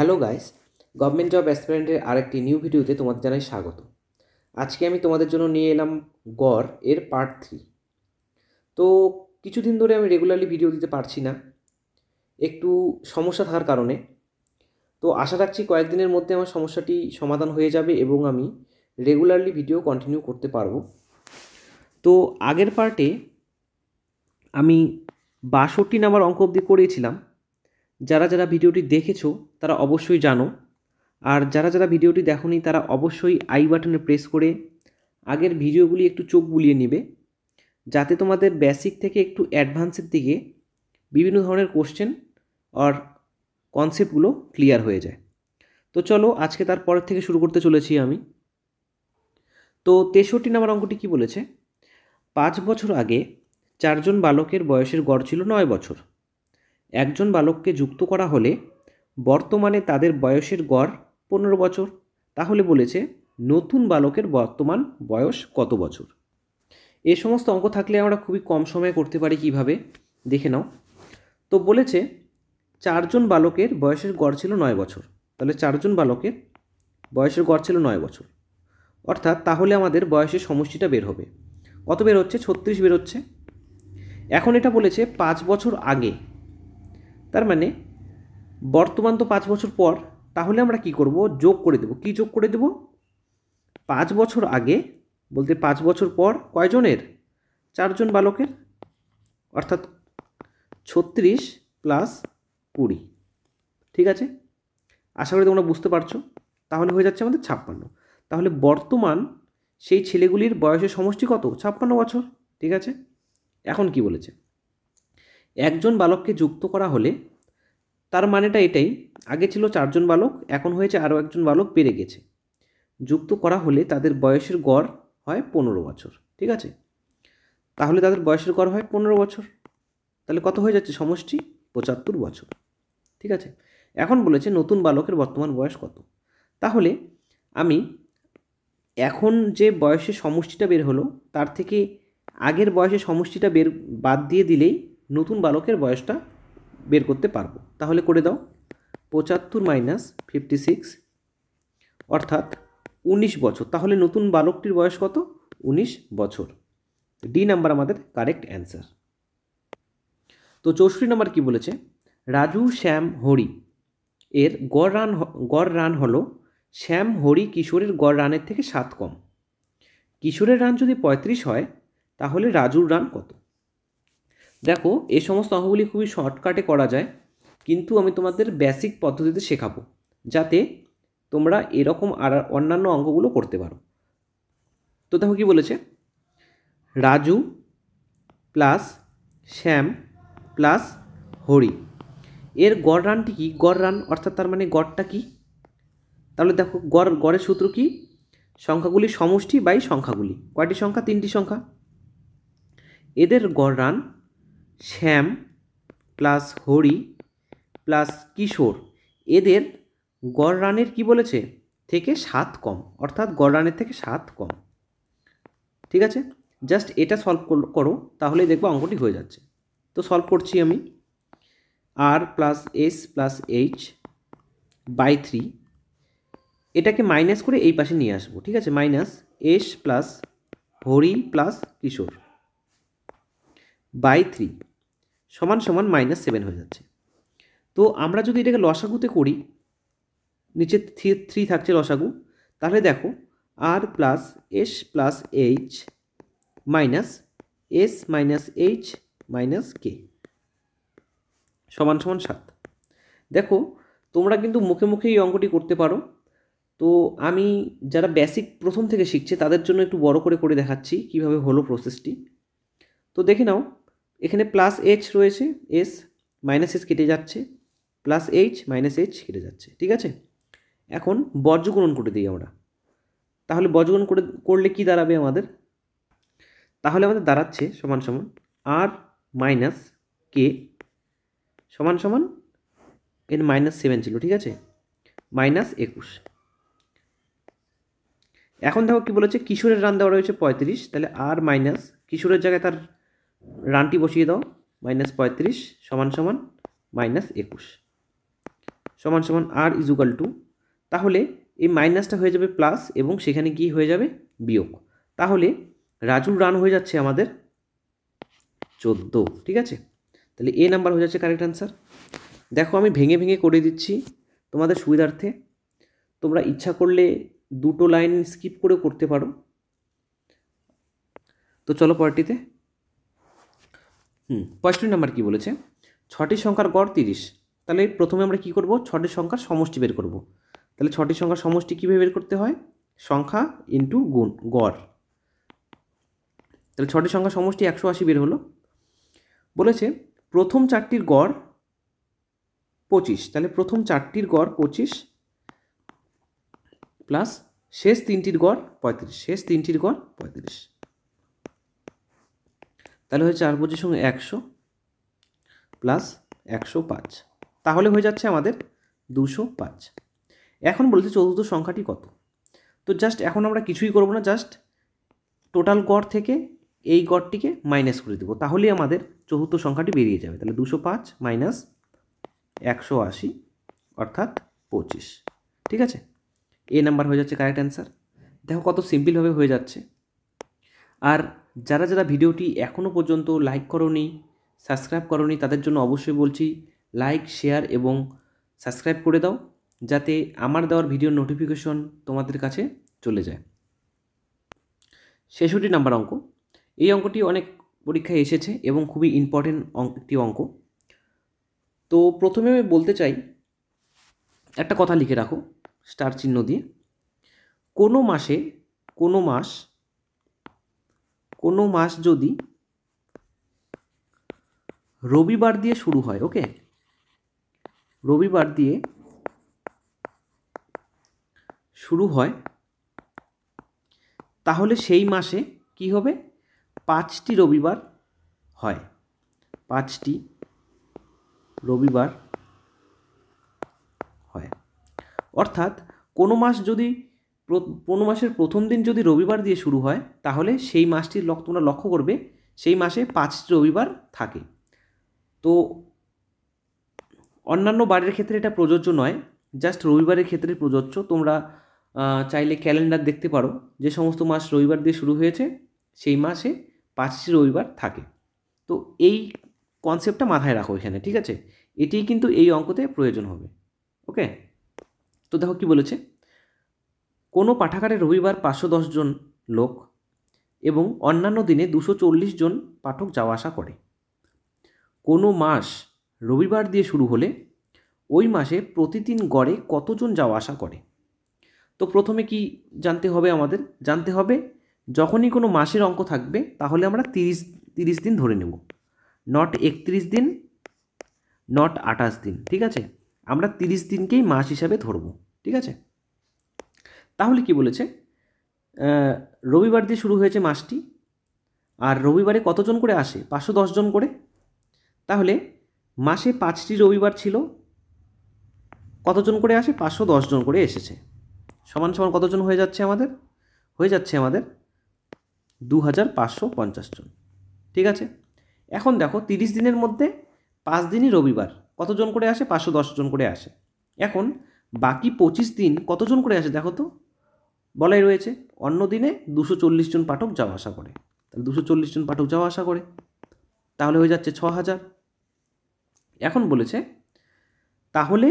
Hello guys, government job অ্যাসপিরেন্টের আরেকটি new ভিডিওতে তোমাদের জানাই স্বাগত। আজকে আমি তোমাদের জন্য নিয়ে এলাম গড় এর পার্ট 3। তো কিছুদিন ধরে আমি রেগুলারলি ভিডিও দিতে পারছি না, একটু সমস্যা থাকার কারণে। তো আশা রাখছি কয়েকদিনের মধ্যে আমার সমস্যাটি সমাধান হয়ে যাবে এবং আমি রেগুলারলি ভিডিও কন্টিনিউ করতে পারবো। তো আগের পার্টে আমি 62 নাম্বার অঙ্ক অবধি করিয়েছিলাম। যারা যারা ভিডিওটি দেখেছো তারা অবশ্যই জানো, আর যারা যারা ভিডিওটি দেখোনি তারা অবশ্যই আই বাটনে প্রেস করে আগের ভিডিওগুলি একটু চোখ বুলিয়ে নেবে, যাতে তোমাদের বেসিক থেকে একটু অ্যাডভান্সের দিকে বিভিন্ন ধরনের কোশ্চেন আর কনসেপ্টগুলো ক্লিয়ার হয়ে যায়। তো চলো আজকে তারপরের থেকে শুরু করতে চলেছি আমি। তো 63 নম্বর অঙ্কটি কি বলেছে, 5 বছর আগে 4 জন বালকের বয়সের গড় ছিল 9 বছর। একজন বালককে যুক্ত করা হলে বর্তমানে তাদের বয়সের গড় 15 বছর। তাহলে বলেছে নতুন বালকের বর্তমান বয়স কত বছর। এ সমস্ত অঙ্ক থাকলে আমরা খুবই কম সময়ে করতে পারি, কিভাবে দেখে নাও। তো বলেছে 4 জন বালকের বয়সের গড় ছিল 9 বছর, তাহলে 4 জন বালকের বয়সের গড় ছিল 9 বছর, অর্থাৎ তাহলে আমাদের বয়সের সমষ্টিটা বের হবে। কত বের হচ্ছে? 36 বের হচ্ছে। এখন এটা বলেছে 5 বছর আগে, তার মানে বর্তমান তো 5 বছর পর, তাহলে আমরা কি করব? যোগ করে দেব। কি যোগ করে দেব? 5 বছর আগে বলতে 5 বছর পর কয়জনের? 4 জন বালকের, অর্থাৎ 36 প্লাস 20। ঠিক আছে, আশা করি তোমরা বুঝতে পারছো। তাহলে হয়ে যাচ্ছে আমাদের 56। তাহলে বর্তমান সেই ছেলেগুলির বয়সের সমষ্টি কত? 56 বছর। ঠিক আছে, এখন কি বলেছে, একজন বালককে যুক্ত করা হলে, তার মানেটা এটাই, আগে ছিল 4 জন বালক, এখন হয়েছে আরও একজন বালক বেড়ে গেছে। যুক্ত করা হলে তাদের বয়সের গড় হয় 15 বছর। ঠিক আছে, তাহলে তাদের বয়সের গড় হয় 15 বছর, তাহলে কত হয়ে যাচ্ছে সমষ্টি? 75 বছর। ঠিক আছে, এখন বলেছে নতুন বালকের বর্তমান বয়স কত। তাহলে আমি এখন যে বয়সের সমষ্টিটা বের হলো তার থেকে আগের বয়সের সমষ্টিটা বাদ দিয়ে দিলেই নতুন বালকের বয়সটা বের করতে পারবো। তাহলে করে দাও, 75 মাইনাস 56 অর্থাৎ 19 বছর। তাহলে নতুন বালকটির বয়স কত? 19 বছর। ডি নাম্বার আমাদের কারেক্ট অ্যান্সার। তো 64 নম্বর কি বলেছে, রাজু, শ্যাম, হরি এর গড় রান হলো শ্যাম, হরি, কিশোরের গড় রানের থেকে 7 কম। কিশোরের রান যদি 35 হয় তাহলে রাজুর রান কত? দেখো, এই সমস্ত অঙ্কগুলি খুবই শর্টকাটে করা যায়, কিন্তু আমি তোমাদের বেসিক পদ্ধতিতে শেখাবো যাতে তোমরা এরকম আর অন্যান্য অঙ্কগুলো করতে পারো। তো দেখো কি বলেছে, রাজু প্লাস শ্যাম প্লাস হরি এর গড় রানটি কি? গড় রান অর্থাৎ তার মানে গড়টা কি? তাহলে দেখো, গড়ের সূত্র কি? সংখ্যাগুলির সমষ্টি বাই সংখ্যাগুলি। কয়টি সংখ্যা? 3টি সংখ্যা। এদের গড় রান শ্যাম প্লাস হরি প্লাস কিশোর, এদের গড় রানের কি বলেছে? থেকে 7 কম, অর্থাৎ গড় রানের থেকে 7 কম। ঠিক আছে, জাস্ট এটা সলভ করো, তাহলেই দেখবো অঙ্কটি হয়ে যাচ্ছে। তো সলভ করছি আমি। R plus S plus H by 3, এটাকে মাইনাস করে এই পাশে নিয়ে আসবো। ঠিক আছে, minus S plus Hari plus Kishore by 3 সমান সমান -7 হয়ে যাচ্ছে। তো আমরা যদি এটাকে লসাগুতে করি, নিচে 3 থাকছে লসাগু, তাহলে দেখো R plus S plus H minus S minus H minus কে সমান সমান 7। দেখো, তোমরা কিন্তু মুখে মুখে এই অঙ্কটি করতে পারো। তো আমি যারা বেসিক প্রথম থেকে শিখছে তাদের জন্য একটু বড় করে করে দেখাচ্ছি কিভাবে হলো প্রসেসটি। তো দেখে নাও, এখানে প্লাস এইচ রয়েছে, এস মাইনাস এস কেটে যাচ্ছে, প্লাস এইচ মাইনাস এইচ কেটে যাচ্ছে। ঠিক আছে, এখন বর্গগুণন করে দিই আমরা। তাহলে বর্গগুণন করলে কি দাঁড়াবে আমাদের? তাহলে আমাদের দাঁড়াচ্ছে সমান সমান আর মাইনাস কে সমান সমান এর -7 ছিল। ঠিক আছে, -21। এখন দেখো কি বলেছে, কিশোরের রান দেওয়া রয়েছে 35, তাহলে আর মাইনাস কিশোরের জায়গায় তার রানটি বসিয়ে দাও, -35 সমান সমান -21। সমান সমান আর ইজুকাল টু, তাহলে এই মাইনাসটা হয়ে যাবে প্লাস এবং সেখানে কি হয়ে যাবে বিয়োগ। তাহলে রাজুর রান হয়ে যাচ্ছে আমাদের 14, ঠিক আছে। তাহলে এ নাম্বার হয়ে যাচ্ছে কারেক্ট অ্যান্সার। দেখো আমি ভেঙে ভেঙে করে দিচ্ছি তোমাদের সুবিধার্থে, তোমরা ইচ্ছা করলে দুটো লাইন স্কিপ করে করতে পারো। তো চলো পরেরটিতে। 65 নাম্বার কি বলেছে, 6টি সংখ্যার গড় 30। তাহলে প্রথমে আমরা কি করব, 6টি সংখ্যার সমষ্টি বের করব। তাহলে 6টি সংখ্যার সমষ্টি কীভাবে বের করতে হয়, সংখ্যা ইন্টু গুণ গড়। তাহলে 6টি সংখ্যার সমষ্টি 180 বের হলো। বলেছে প্রথম 4টির গড় 25, তাহলে প্রথম 4টির গড় 25 প্লাস শেষ 3টির গড় 35, শেষ 3টির গড় 35। তাহলে হচ্ছে 4 25 সঙ্গে 100 প্লাস 105, তাহলে হয়ে যাচ্ছে আমাদের 205। এখন বলছে চতুর্থ সংখ্যাটি কত। তো জাস্ট এখন আমরা কিছুই করব না, জাস্ট টোটাল গড় থেকে এই গড়টিকে মাইনাস করে দেবো, তাহলেই আমাদের চতুর্থ সংখ্যাটি বেরিয়ে যাবে। তাহলে 205 মাইনাস 180 অর্থাৎ 25, ঠিক আছে। এ নাম্বার হয়ে যাচ্ছে কারেক্ট অ্যান্সার। দেখো কত সিম্পলভাবে হয়ে যাচ্ছে। আর যারা যারা ভিডিওটি এখনও পর্যন্ত লাইক করোনি, সাবস্ক্রাইব করোনি, তাদের জন্য অবশ্যই বলছি লাইক, শেয়ার এবং সাবস্ক্রাইব করে দাও, যাতে আমার দেওয়ার ভিডিওর নোটিফিকেশন তোমাদের কাছে চলে যায়। 66 নাম্বার অঙ্ক। এই অঙ্কটি অনেক পরীক্ষায় এসেছে এবং খুবই ইম্পর্টেন্ট একটি অঙ্ক। তো প্রথমে আমি বলতে চাই, একটা কথা লিখে রাখো স্টার চিহ্ন দিয়ে। কোনো মাস যদি রবিবার দিয়ে শুরু হয়, ওকে, রবিবার দিয়ে শুরু হয়, তাহলে সেই মাসে কি হবে, 5টি রবিবার হয়, 5টি রবিবার হয়। অর্থাৎ কোনো মাসের প্রথম দিন যদি রবিবার দিয়ে শুরু হয়, তাহলে সেই মাসটির তোমরা লক্ষ্য করবে সেই মাসে 5টি রবিবার থাকে। তো অন্যান্য বারের ক্ষেত্রে এটা প্রযোজ্য নয়, জাস্ট রবিবারের ক্ষেত্রে প্রযোজ্য। তোমরা চাইলে ক্যালেন্ডার দেখতে পারো, যে সমস্ত মাস রবিবার দিয়ে শুরু হয়েছে সেই মাসে 5টি রবিবার থাকে। তো এই কনসেপ্টটা মাথায় রাখো এখানে, ঠিক আছে। এটিই কিন্তু এই অঙ্কতে প্রয়োজন হবে, ওকে। তো দেখো কি বলেছে, কোনো পাঠাগারে রবিবার 510 জন লোক এবং অন্যান্য দিনে 240 জন পাঠক যাওয়া আসা করে। কোনো মাস রবিবার দিয়ে শুরু হলে ওই মাসে প্রতিদিন গড়ে কতজন যাওয়া আসা করে। তো প্রথমে কি জানতে হবে, আমাদের জানতে হবে যখনই কোনো মাসের অঙ্ক থাকবে তাহলে আমরা 30 দিন ধরে নেব, নট 31 দিন, নট 28 দিন, ঠিক আছে। আমরা 30 দিনকেই মাস হিসাবে ধরব, ঠিক আছে। তাহলে কি বলেছে, রবিবার দিয়ে শুরু হয়েছে মাসটি, আর রবিবারে কতজন করে আসে, 510 জন করে। তাহলে মাসে 5টি রবিবার ছিল, কতজন করে আসে, 510 জন করে এসেছে। সমান সমান কতজন হয়ে যাচ্ছে আমাদের, 2550 জন, ঠিক আছে। এখন দেখো 30 দিনের মধ্যে 5 দিনই রবিবার, কতজন করে আসে, 510 জন করে আসে। এখন বাকি 25 দিন কতজন করে আসে দেখো তো, বলাই রয়েছে অন্য দিনে 240 জন পাঠক যাওয়া আসা করে। তাহলে 240 জন পাঠক যাওয়া আসা করে, তাহলে হয়ে যাচ্ছে 6000। এখন বলেছে তাহলে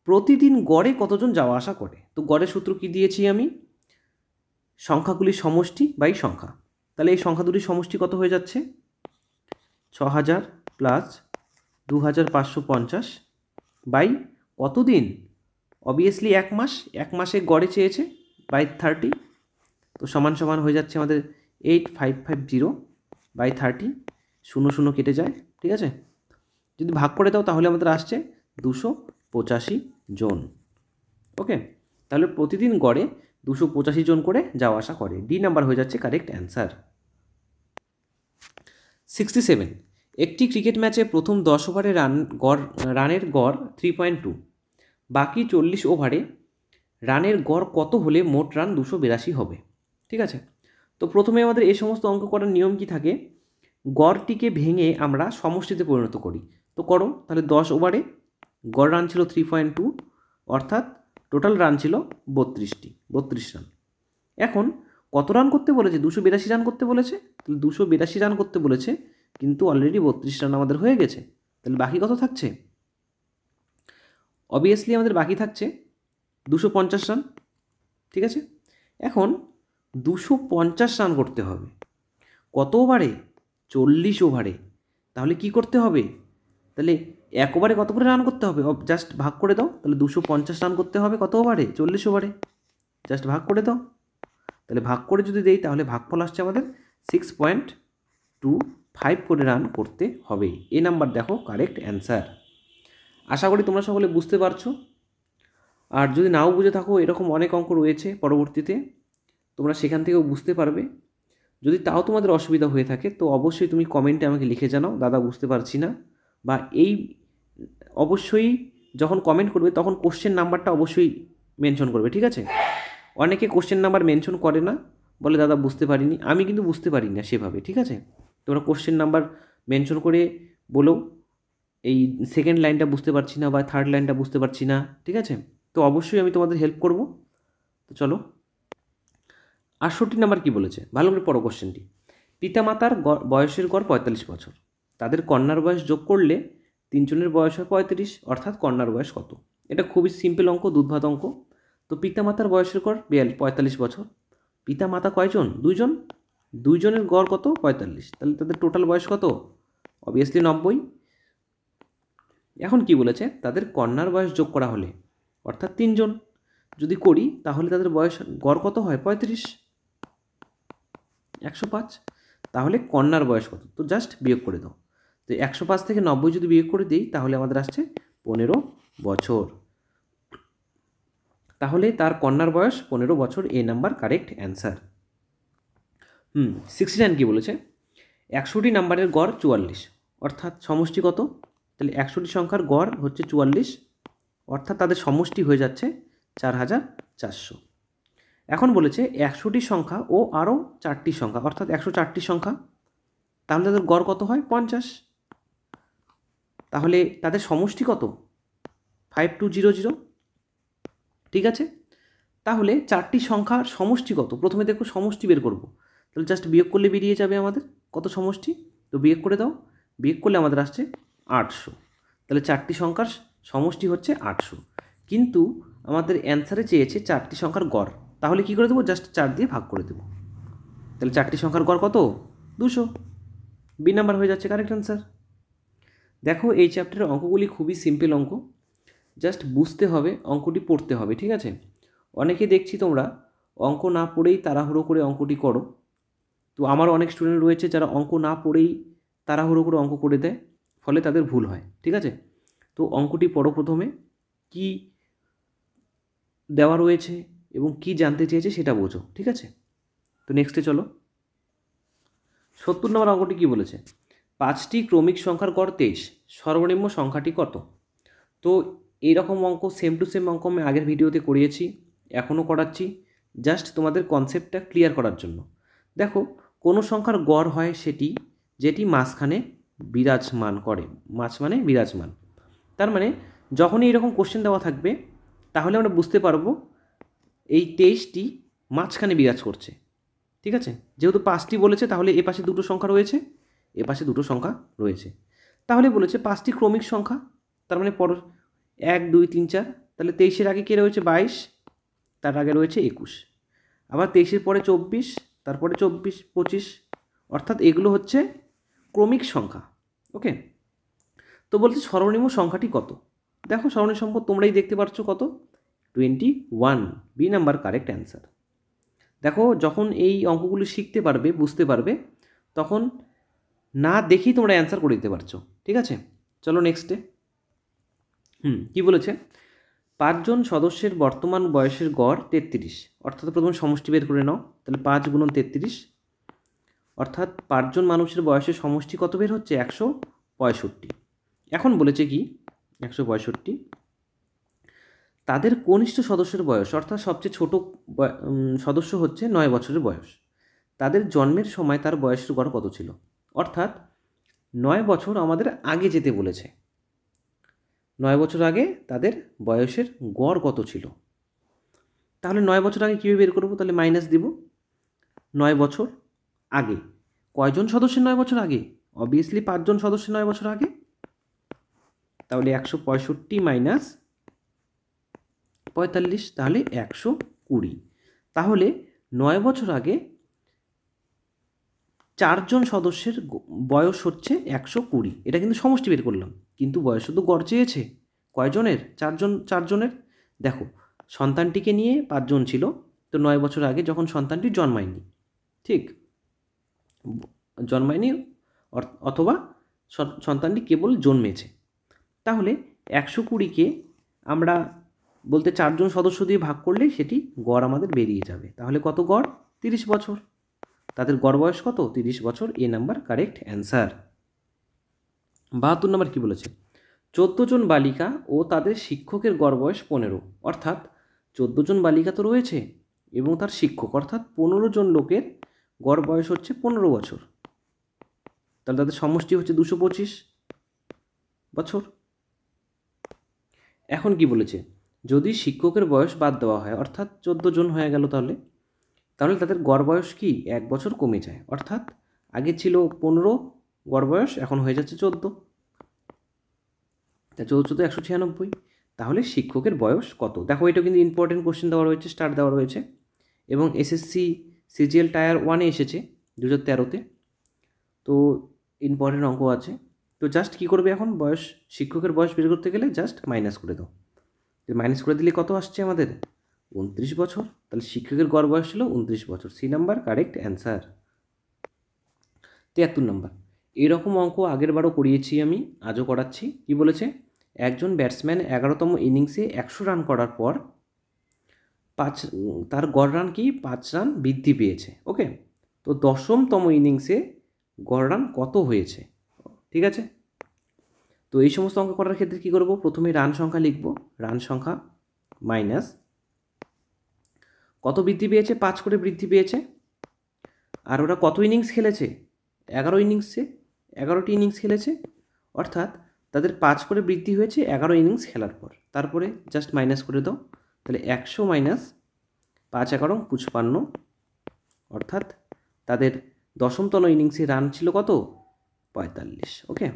প্রতিদিন গড়ে কতজন যাওয়া আসা করে। তো গড়ের সূত্র কি দিয়েছি আমি, সংখ্যাগুলির সমষ্টি বাই সংখ্যা। তাহলে এই সংখ্যা দুটির সমষ্টি কত হয়ে যাচ্ছে, 6000 প্লাস 2550 বাই কতদিন, অবভিয়াসলি এক মাসে গড়ে চেয়েছে বাই 30। তো সমান সমান হয়ে যাচ্ছে আমাদের 8550 বাই 30, 00 কেটে যায়, ঠিক আছে। যদি ভাগ করে দাও তাহলে আমাদের আসছে 285 জন, ওকে। তাহলে প্রতিদিন গড়ে 285 জন করে যাওয়া আসা করে। ডি নাম্বার হয়ে যাচ্ছে কারেক্ট অ্যান্সার। 67, একটি ক্রিকেট ম্যাচে প্রথম 10 ওভারে রানের গড় 3.2, বাকি 40 ওভারে রানের গড় কত হলে মোট রান 282 হবে, ঠিক আছে। তো প্রথমে আমাদের এই সমস্ত অঙ্ক করার নিয়ম কি থাকে, গড়টিকে ভেঙে আমরা সমষ্টিতে পরিণত করি। তো করো, তাহলে 10 ওভারে গড় রান ছিল 3.2, অর্থাৎ টোটাল রান ছিল 32 রান। এখন কত রান করতে বলেছে? 282 রান করতে বলেছে। তাহলে 282 রান করতে বলেছে, কিন্তু অলরেডি 32 রান আমাদের হয়ে গেছে। তাহলে বাকি কত থাকছে? অবভিয়াসলি আমাদের বাকি থাকছে 250 রান। ঠিক আছে, এখন 250 রান করতে হবে কত ওভারে? 40 ওভারে। তাহলে কি করতে হবে? তাহলে এক ওভারে কত করে রান করতে হবে? জাস্ট ভাগ করে দাও। তাহলে 250 রান করতে হবে কত ওভারে? 40 ওভারে। জাস্ট ভাগ করে দাও। তাহলে ভাগ করে যদি দেই তাহলে ভাগফল আসছে আমাদের 6.25 করে রান করতে হবে। এ নাম্বার দেখো কারেক্ট অ্যান্সার। আশা করি তোমরা সকলে বুঝতে পারছো। আর যদি নাও বুঝে থাকো, এরকম অনেক অঙ্ক রয়েছে পরবর্তীতে, তোমরা সেখান থেকেও বুঝতে পারবে। যদি তাও তোমাদের অসুবিধা হয়ে থাকে তো অবশ্যই তুমি কমেন্টে আমাকে লিখে জানাও, দাদা বুঝতে পারছি না। বা এই অবশ্যই যখন কমেন্ট করবে তখন কোশ্চেন নাম্বারটা অবশ্যই মেনশন করবে, ঠিক আছে? অনেকে কোশ্চেন নাম্বার মেনশন করে না, বলে দাদা বুঝতে পারিনি। আমি কিন্তু বুঝতে পারি না সেভাবে, ঠিক আছে? তোমরা কোশ্চেন নাম্বার মেনশন করে বলো এই সেকেন্ড লাইনটা বুঝতে পারছি না বা থার্ড লাইনটা বুঝতে পারছি না, ঠিক আছে? তো অবশ্যই আমি তোমাদের হেল্প করব। তো চলো, 68 নাম্বার কী বলেছে, ভালো করে পড়ো কোশ্চেনটি। পিতামাতার বয়সের গড় 45 বছর, তাদের কন্যার বয়স যোগ করলে তিনজনের বয়স হয় 35, অর্থাৎ কন্যার বয়স কত? এটা খুবই সিম্পল অঙ্ক, দুধভাত অঙ্ক। তো পিতামাতার বয়সের গড় 45 বছর। পিতামাতা কয়জন? দুইজন। দুইজনের গড় কত? 45। তাহলে তাদের টোটাল বয়স কত? অবভিয়াসলি 90। এখন কি বলেছে? তাদের কন্যার বয়স যোগ করা হলে, অর্থাৎ তিনজন যদি করি তাহলে তাদের বয়স গড় কত হয়? 35, 105। তাহলে কন্যার বয়স কত? তো জাস্ট বিয়োগ করে দাও। তো 105 থেকে 90 যদি বিয়োগ করে দিই তাহলে আমাদের আসছে 15 বছর। তাহলে তার কন্যার বয়স 15 বছর। এ নাম্বার কারেক্ট অ্যান্সার। 69 কি বলেছে? 61 নাম্বারের গড় 44, অর্থাৎ সমষ্টি কত? তাহলে 61 সংখ্যার গড় হচ্ছে 44, অর্থাৎ তাদের সমষ্টি হয়ে যাচ্ছে 4400। এখন বলেছে 100টি সংখ্যা ও আরও 4টি সংখ্যা, অর্থাৎ 104টি সংখ্যা, তাহলে তাদের গড় কত হয়? 50। তাহলে তাদের সমষ্টি কত? 5200। ঠিক আছে, তাহলে 4টি সংখ্যার সমষ্টি কত? প্রথমে দেখো সমষ্টি বের করব। তাহলে জাস্ট বিয়োগ করলে বেরিয়ে যাবে আমাদের কত সমষ্টি। তো বিয়োগ করে দাও। বিয়োগ করলে আমাদের আসছে 800। তাহলে 4টি সংখ্যার সমষ্টি হচ্ছে 800, কিন্তু আমাদের অ্যান্সারে চেয়েছে 4টি সংখ্যার গড়। তাহলে কি করে দেবো? জাস্ট 4 দিয়ে ভাগ করে দেবো। তাহলে 4টি সংখ্যার গড় কত? 200। বি নাম্বার হয়ে যাচ্ছে কারেক্ট অ্যান্সার। দেখো এই চ্যাপ্টারের অঙ্কগুলি খুবই সিম্পল অঙ্ক, জাস্ট বুঝতে হবে, অঙ্কটি পড়তে হবে, ঠিক আছে? অনেকে দেখছি তোমরা অঙ্ক না পড়েই তাড়াহুড়ো করে অঙ্কটি করো। তো আমার অনেক স্টুডেন্ট রয়েছে যারা অঙ্ক না পড়েই তাড়াহুড়ো করে অঙ্ক করে দেয়, ফলে তাদের ভুল হয়, ঠিক আছে? তো অঙ্কটি পড়ো প্রথমে, কি দেওয়া রয়েছে এবং কি জানতে চেয়েছে সেটা বোঝো, ঠিক আছে? তো নেক্সটে চলো। 70 নম্বর অঙ্কটি কী বলেছে? 5টি ক্রমিক সংখ্যার গড় 23, সর্বনিম্ন সংখ্যাটি কত? তো এইরকম অঙ্ক সেম টু সেম অঙ্ক আমি আগের ভিডিওতে করিয়েছি, এখনও করাচ্ছি, জাস্ট তোমাদের কনসেপ্টটা ক্লিয়ার করার জন্য। দেখো, কোনো সংখ্যার গড় হয় সেটি যেটি মাঝখানে বিরাজমান করে। মাঝ মানে বিরাজমান, তার মানে যখনই এরকম কোশ্চেন দেওয়া থাকবে তাহলে আমরা বুঝতে পারবো এই 23টি মাঝখানে বিরাজ করছে, ঠিক আছে? যেহেতু 5টি বলেছে তাহলে এ পাশে দুটো সংখ্যা রয়েছে, এ পাশে দুটো সংখ্যা রয়েছে। তাহলে বলেছে 5টি ক্রমিক সংখ্যা, তার মানে 1 2 3 4। তাহলে 23-এর আগে কে রয়েছে? 22, তার আগে রয়েছে 21, আবার 23-এর পরে 24, তারপরে 24 25, অর্থাৎ এগুলো হচ্ছে ক্রমিক সংখ্যা। ওকে, তো বলছে সর্বনিম্ন সংখ্যাটি কত? দেখো সর্বনিম্ন সংখ্যা তোমরাই দেখতে পাচ্ছ কত? 21। B number correct answer. দেখো যখন এই অঙ্কগুলো শিখতে পারবে, বুঝতে পারবে, তখন না দেখেই তোমরা অ্যান্সার করে দিতে পারছো, ঠিক আছে? চলো নেক্সটে। কি বলেছে? 5 জন সদস্যের বর্তমান বয়সের গড় 33, অর্থাৎ প্রথমে সমষ্টি বের করে নাও। তাহলে 5 × 33, অর্থাৎ 5 জন মানুষের বয়সের সমষ্টি কত বের হচ্ছে? 165। এখন বলেছে কি? 165। তাদের কনিষ্ঠ সদস্যের বয়স, অর্থাৎ সবচেয়ে ছোট সদস্য হচ্ছে 9 বছরের বয়স, তাদের জন্মের সময় তার বয়সের গড় কত ছিল? অর্থাৎ 9 বছর আমাদের আগে যেতে বলেছে। 9 বছর আগে তাদের বয়সের গড় কত ছিল। তাহলে 9 বছর আগে কীভাবে বের করবো? তাহলে মাইনাস দিব 9 বছর আগে। কয়জন সদস্যের 9 বছর আগে? অবভিয়াসলি 5 জন সদস্যের 9 বছর আগে। তাহলে 165 মাইনাস 45, তাহলে 120। তাহলে 9 বছর আগে 4 জন সদস্যের বয়স হচ্ছে 120। এটা কিন্তু সমষ্টি বের করলাম, কিন্তু বয়স তো গড় চেয়েছে। কয়জনের? 4 জনের। দেখো, সন্তানটিকে নিয়ে 5 জন ছিল, তো 9 বছর আগে যখন সন্তানটি জন্মায়নি, ঠিক জন্মায়নি অথবা সন্তানটি কেবল জন্মেছে, তাহলে 120কে আমরা বলতে 4 জন সদস্য দিয়ে ভাগ করলে সেটি গড় আমাদের বেরিয়ে যাবে। তাহলে কত গড়? 30 বছর। তাদের গড় বয়স কত? 30 বছর। এ নাম্বার কারেক্ট অ্যান্সার। 72 নম্বর কী বলেছে? 14 জন বালিকা ও তাদের শিক্ষকের গড় বয়স 15। অর্থাৎ 14 জন বালিকা তো রয়েছে এবং তার শিক্ষক, অর্থাৎ 15 জন লোকের গড় বয়স হচ্ছে 15 বছর। তাহলে তাদের সমষ্টি হচ্ছে 225 বছর। এখন কি বলেছে? যদি শিক্ষকের বয়স বাদ দেওয়া হয়, অর্থাৎ 14 জন হয়ে গেল, তাহলে তাদের গড় বয়স কি 1 বছর কমে যায়। অর্থাৎ আগে ছিল 15 গড় বয়স, এখন হয়ে যাচ্ছে 14। তা 14 196। তাহলে শিক্ষকের বয়স কত? দেখো, এটা কিন্তু ইম্পর্টেন্ট কোশ্চেন দেওয়া রয়েছে, স্টার দেওয়া রয়েছে, এবং এসএসসি সিজিএল টায়ার 1-এ এসেছে 2013-তে। তো ইম্পর্টেন্ট অঙ্ক আছে। তো জাস্ট কী করবে এখন? বয়স, শিক্ষকের বয়স বের করতে গেলে জাস্ট মাইনাস করে দাও। মাইনাস করে দিলে কত আসছে আমাদের? 29 বছর। তাহলে শিক্ষকের গড় বয়স ছিল 29 বছর। C number correct answer. 73 নম্বর। এরকম অঙ্ক আগের বারও করিয়েছি আমি, আজও করাচ্ছি। কি বলেছে? একজন ব্যাটসম্যান 11তম ইনিংসে 100 রান করার পর তার গড় রান কি 5 রান বৃদ্ধি পেয়েছে। ওকে, তো 10তম ইনিংসে গড় রান কত হয়েছে? ঠিক আছে, তো এই সমস্ত অঙ্ক করার ক্ষেত্রে কী করব? প্রথমে রান সংখ্যা লিখব। রান সংখ্যা মাইনাস কত বৃদ্ধি পেয়েছে? 5 করে বৃদ্ধি পেয়েছে। আর ওরা কত ইনিংস খেলেছে? 11টি ইনিংস খেলেছে। অর্থাৎ তাদের 5 করে বৃদ্ধি হয়েছে 11 ইনিংস খেলার পর। তারপরে জাস্ট মাইনাস করে দাও। তাহলে 100 মাইনাস 5 11 55, অর্থাৎ তাদের 10তম ইনিংসে রান ছিল কত? 45। ওকে,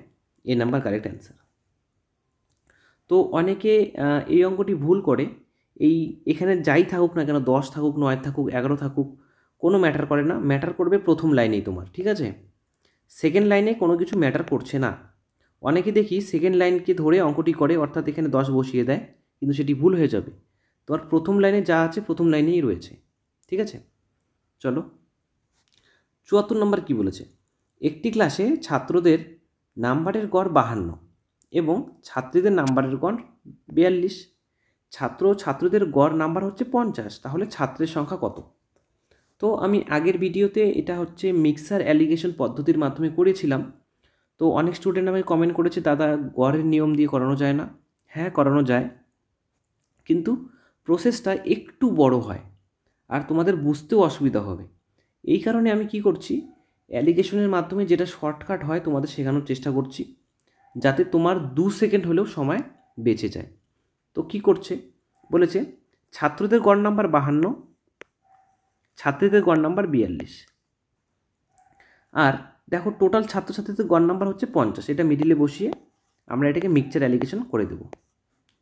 এ নাম্বার কারেক্ট অ্যান্সার। তো অনেকে এই অঙ্কটি ভুল করে। এখানে যাই থাকুক না কেন, 10 থাকুক, 9 থাকুক, 11 থাকুক, কোনো ম্যাটার করে না। ম্যাটার করবে প্রথম লাইনেই তোমার, ঠিক আছে? সেকেন্ড লাইনে কোনো কিছু ম্যাটার করছে না। অনেকে দেখি সেকেন্ড লাইনকে ধরে অঙ্কটি করে, অর্থাৎ এখানে 10 বসিয়ে দেয়, কিন্তু সেটি ভুল হয়ে যাবে। তোমার প্রথম লাইনে যা আছে প্রথম লাইনেই রয়েছে, ঠিক আছে? চলো, 74 নম্বর কী বলেছে? একটি ক্লাসে ছাত্রদের নাম্বারের গড় 52 এবং ছাত্রীদের নাম্বারের গড় 42। ছাত্রদের গড় নাম্বার হচ্ছে 50। তাহলে ছাত্রের সংখ্যা কত? তো আমি আগের ভিডিওতে এটা হচ্ছে মিক্সার অ্যালিগেশন পদ্ধতির মাধ্যমে করেছিলাম। তো অনেক স্টুডেন্ট আমাকে কমেন্ট করেছে, দাদা গড়ের নিয়ম দিয়ে করানো যায় না? হ্যাঁ, করানো যায়, কিন্তু প্রসেসটা একটু বড় হয় আর তোমাদের বুঝতেও অসুবিধা হবে। এই কারণে আমি কি করছি, অ্যালিগেশনের মাধ্যমে যেটা শর্টকাট হয় তোমাদের শেখানোর চেষ্টা করছি, যাতে তোমার 2 সেকেন্ড হলেও সময় বেঁচে যায়। তো কি করছে বলেছে, ছাত্রদের গড় নাম্বার 52, ছাত্রীদের গড় নাম্বার 42। আর দেখো, টোটাল ছাত্রছাত্রীদের গড় নাম্বার হচ্ছে 50। এটা মিডিলে বসিয়ে আমরা এটাকে মিক্সচার অ্যালিগেশন করে দেব।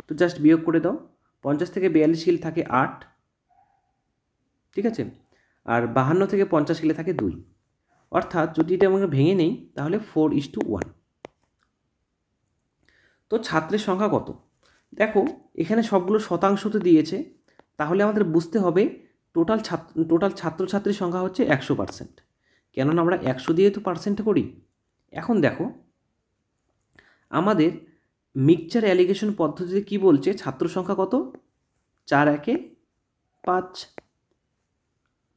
তো জাস্ট বিয়োগ করে দাও। 50 থেকে 42 গেলে থাকে 8, ঠিক আছে? আর 52 থেকে 50 গেলে থাকে 2। অর্থাৎ যদি এটা আমরা ভেঙে নেই তাহলে 4:1। তো ছাত্রের সংখ্যা কত? দেখো, এখানে সবগুলো শতাংশতে দিয়েছে, তাহলে আমাদের বুঝতে হবে টোটাল ছাত্রছাত্রীর সংখ্যা হচ্ছে 100%। কেননা আমরা 100 দিয়ে তো পার্সেন্ট করি। এখন দেখো, আমাদের মিক্সচার অ্যালিগেশন পদ্ধতিতে কি বলছে? ছাত্র সংখ্যা কত? 4 1 5,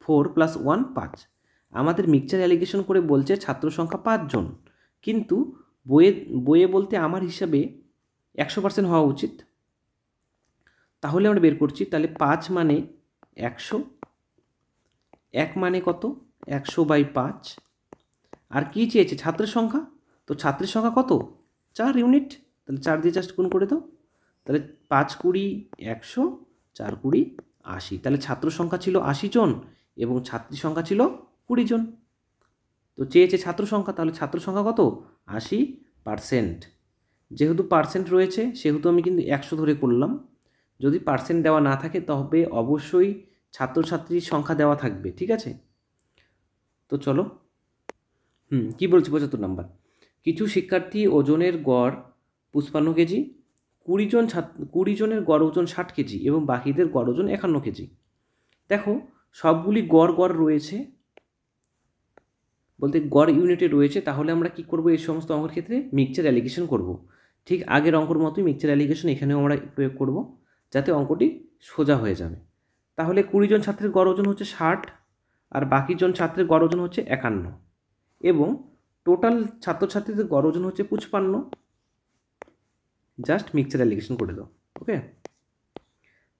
4 + 1 5। আমাদের মিক্সচার অ্যালিগেশন করে বলছে ছাত্র সংখ্যা 5 জন, কিন্তু বইয়ে বলতে আমার হিসাবে 100% হওয়া উচিত। তাহলে আমরা বের করছি, তাহলে 5 মানে 100, 1 মানে কত? 100/5। আর কি চেয়েছে? ছাত্রের সংখ্যা। তো ছাত্রের সংখ্যা কত? 4 ইউনিট। তাহলে 4 দিয়ে জাস্ট গুণ করে দাও, তাহলে 5 20 100, 4 20 80। তাহলে ছাত্র সংখ্যা ছিল 80 জন এবং ছাত্রী সংখ্যা ছিল 20 জন। তো চেয়েছে ছাত্র সংখ্যা, তাহলে ছাত্র সংখ্যা কত? 80%। যেহেতু পার্সেন্ট রয়েছে সেহেতু আমি কিন্তু 100 ধরে করলাম। যদি পার্সেন্ট দেওয়া না থাকে তবে অবশ্যই ছাত্রছাত্রীর সংখ্যা দেওয়া থাকবে, ঠিক আছে? তো চলো কি বলছি 75 নাম্বার, কিছু শিক্ষার্থী ওজনের গড় 55 কেজি, 20 জনের গড় ওজন 60 কেজি এবং বাকিদের গড় ওজন 51 কেজি। দেখো সবগুলি গড় রয়েছে, বলতে গড় ইউনিটে রয়েছে, তাহলে আমরা কি করব? এই সমস্ত অঙ্কের ক্ষেত্রে মিক্সচার অ্যালিগেশন করব। ঠিক আগের অঙ্কর মতোই মিক্সচার অ্যালিগেশন এখানেও আমরা প্রয়োগ করব, যাতে অঙ্কটি সোজা হয়ে যাবে। তাহলে 20 জন ছাত্রের গড় ওজন হচ্ছে 60 আর বাকি জন ছাত্রের গড় ওজন হচ্ছে 51 এবং টোটাল ছাত্রছাত্রীদের গড় ওজন হচ্ছে 55। জাস্ট মিক্সচার অ্যালিগেশন করে দাও, ওকে?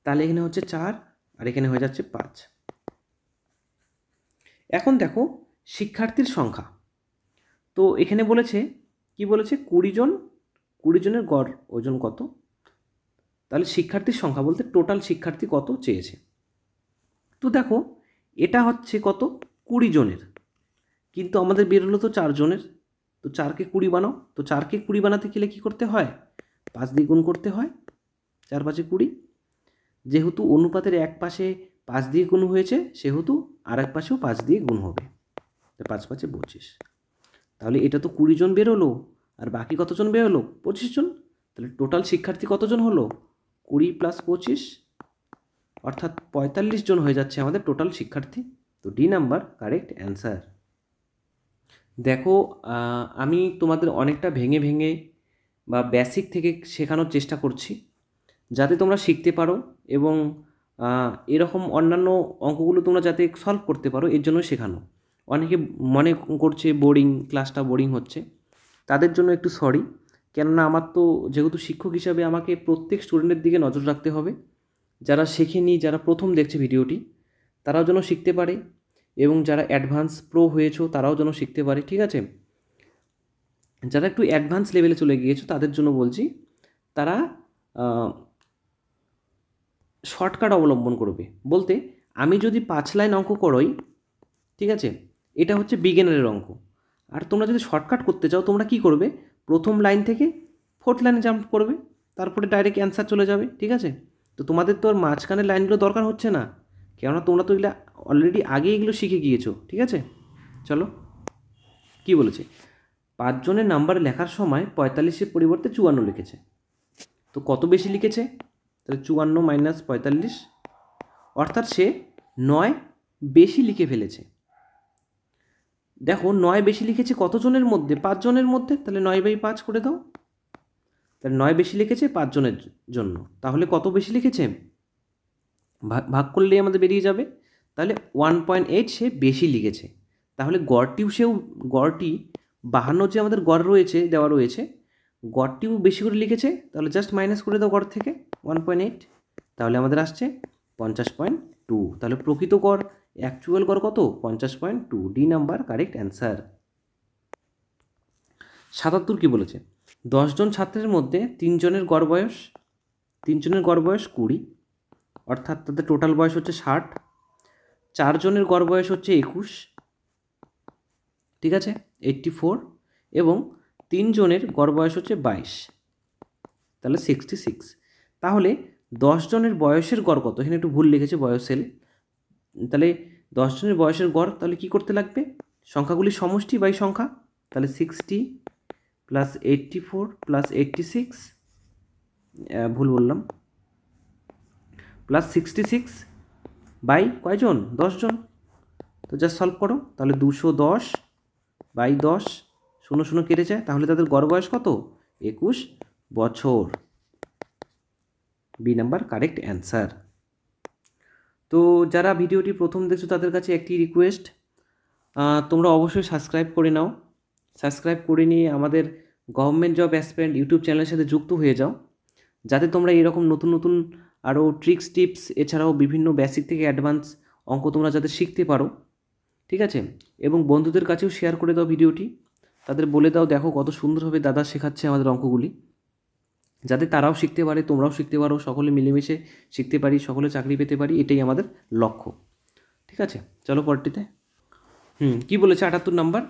তাহলে এখানে হচ্ছে 4 আর এখানে হয়ে যাচ্ছে 5। এখন দেখো শিক্ষার্থীর সংখ্যা, তো এখানে বলেছে কি বলেছে? 20 জনের গড় ওজন কত? তাহলে শিক্ষার্থীর সংখ্যা বলতে টোটাল শিক্ষার্থী কত চেয়েছে। তো দেখো এটা হচ্ছে কত? 20 জনের, কিন্তু আমাদের বেরোলো তো 4 জনের। তো 4কে 20 বানাও। তো 4কে 20 বানাতে গেলে কী করতে হয়? 5 দিয়ে গুণ করতে হয়। 4 5 20। যেহেতু অনুপাতের এক পাশে 5 দিয়ে গুণ হয়েছে সেহেতু আর এক পাশেও 5 দিয়ে গুণ হবে। তো 5 5 25। তাহলে এটা তো 20 জন বেরোলো, আর বাকি কতজন বেরোলো? 25 জন। তাহলে টোটাল শিক্ষার্থী কতজন হলো? 20 + 25, অর্থাৎ 45 জন হয়ে যাচ্ছে আমাদের টোটাল শিক্ষার্থী। তো ডি নাম্বার কারেক্ট অ্যান্সার। দেখো আমি তোমাদের অনেকটা ভেঙে ভেঙে বা বেসিক থেকে শেখানোর চেষ্টা করছি, যাতে তোমরা শিখতে পারো এবং এরকম অন্যান্য অঙ্কগুলো তোমরা যাতে সলভ করতে পারো, এর জন্য শেখানো। অনেকে মনে করছে ক্লাসটা বোরিং হচ্ছে, তাদের জন্য একটু সরি। কেননা আমার তো যেহেতু শিক্ষক হিসাবে আমাকে প্রত্যেক স্টুডেন্টের দিকে নজর রাখতে হবে। যারা শেখেনি, যারা প্রথম দেখছে ভিডিওটি, তারাও যেন শিখতে পারে এবং যারা অ্যাডভান্স প্রো হয়েছো তারাও যেন শিখতে পারে, ঠিক আছে? যারা একটু অ্যাডভান্স লেভেলে চলে গিয়েছো তাদের জন্য বলছি, তারা শর্টকাট অবলম্বন করবে। বলতে আমি যদি 5 লাইন অঙ্ক করোই, ঠিক আছে, এটা হচ্ছে বিগিনারের অঙ্ক। আর তোমরা যদি শর্টকাট করতে চাও তোমরা কি করবে? প্রথম লাইন থেকে 4th লাইনে জাম্প করবে, তারপরে ডাইরেক্ট অ্যান্সার চলে যাবে, ঠিক আছে? তো তোমাদের তো আর মাঝখানের লাইনগুলো দরকার হচ্ছে না, কেননা তোমরা তো এগুলো অলরেডি আগে এগুলো শিখে গিয়েছো, ঠিক আছে? চলো কি বলেছে? 5 জনের নাম্বার লেখার সময় 45-এর পরিবর্তে 54 লিখেছে। তো কত বেশি লিখেছে? তাহলে 54 - 45, অর্থাৎ সে 9 বেশি লিখে ফেলেছে। দেখো 9 বেশি লিখেছে কত জনের মধ্যে? 5 জনের মধ্যে। তাহলে 9/5 করে দাও। তাহলে 9 বেশি লিখেছে 5 জনের জন্য, তাহলে কত বেশি লিখেছে? ভাগ করলেই আমাদের বেরিয়ে যাবে। তাহলে 1.8 সে বেশি লিখেছে। তাহলে গড়টি 52 যে আমাদের গড় রয়েছে, দেওয়া রয়েছে, গড়টিও বেশি করে লিখেছে। তাহলে জাস্ট মাইনাস করে দাও গড় থেকে 1.8, তাহলে আমাদের আসছে 50.2। তাহলে প্রকৃত গড়, অ্যাকচুয়াল গড় কত? 50.2। D number correct answer. 77 কি বলেছে? 10 জন ছাত্রের মধ্যে 3 জনের গড় বয়স 20, অর্থাৎ তাদের টোটাল বয়স হচ্ছে 60। 4 জনের গড় বয়স হচ্ছে 21, ঠিক আছে, 84, এবং 3 জনের গড় বয়স হচ্ছে 22, তাহলে 66। তাহলে 10 জনের বয়সের গড় কত? এখানে একটু ভুল লিখেছে, বয়সের। তাহলে 10 জনের বয়সের গড়, তাহলে কি করতে লাগবে? সংখ্যাগুলির সমষ্টি বাই সংখ্যা। তাহলে 60 + 84 + 86, ভুল বললাম, +66 বাই কয়জন? 10 জন। তো জাস্ট সলভ করো। তাহলে 210/10, 0 0 কেটে যায়, তাহলে তাদের গড় বয়স কত? 21 বছর। B number correct answer. তো যারা ভিডিওটি প্রথম দেখছো তাদের কাছে একটি রিকোয়েস্ট, তোমরা অবশ্যই সাবস্ক্রাইব করে নাও। সাবস্ক্রাইব করে নিয়ে আমাদের গভর্নমেন্ট জব অ্যাসপিরেন্ট ইউটিউব চ্যানেলের সাথে যুক্ত হয়ে যাও, যাতে তোমরা এরকম নতুন নতুন আরও ট্রিক্স, টিপস, এছাড়াও বিভিন্ন বেসিক থেকে অ্যাডভান্স অঙ্ক তোমরা যাতে শিখতে পারো, ঠিক আছে? এবং বন্ধুদের কাছেও শেয়ার করে দাও ভিডিওটি, তাদের বলে দাও দেখো কত সুন্দরভাবে দাদা শেখাচ্ছে আমাদের অঙ্কগুলি, যাতে তারাও শিখতে পারে, তোমরাও শিখতে পারো, সকলে মিলেমিশে শিখতে পারি, সকলে চাকরি পেতে পারি, এটাই আমাদের লক্ষ্য। ঠিক আছে, চলো পরটিতে। কি বলেছে 78 নম্বর,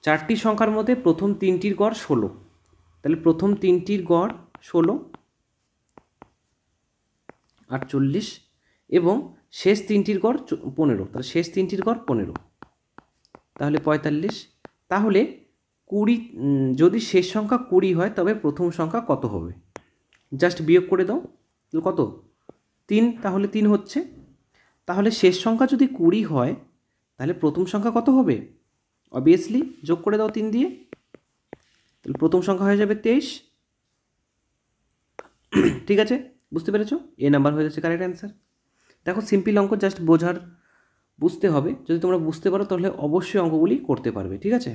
4টি সংখ্যার মধ্যে প্রথম 3টির গড় 16। তাহলে প্রথম 3টির গড় 16, 48, এবং শেষ 3টির গড় 15। তাহলে শেষ 3টির গড় 15, তাহলে 45। তাহলে 20, যদি শেষ সংখ্যা 20 হয় তবে প্রথম সংখ্যা কত হবে? জাস্ট বিয়োগ করে দাও। কত? 3, তাহলে 3 হচ্ছে। তাহলে শেষ সংখ্যা যদি 20 হয় তাহলে প্রথম সংখ্যা কত হবে? অবভিয়াসলি যোগ করে দাও 3 দিয়ে, তাহলে প্রথম সংখ্যা হয়ে যাবে 23। ঠিক আছে, বুঝতে পেরেছো? এ নাম্বার হয়ে যাচ্ছে কারেক্ট অ্যান্সার। দেখো সিম্পল অঙ্ক, জাস্ট বুঝতে হবে। যদি তোমরা বুঝতে পারো তাহলে অবশ্যই অঙ্কগুলি করতে পারবে। ঠিক আছে।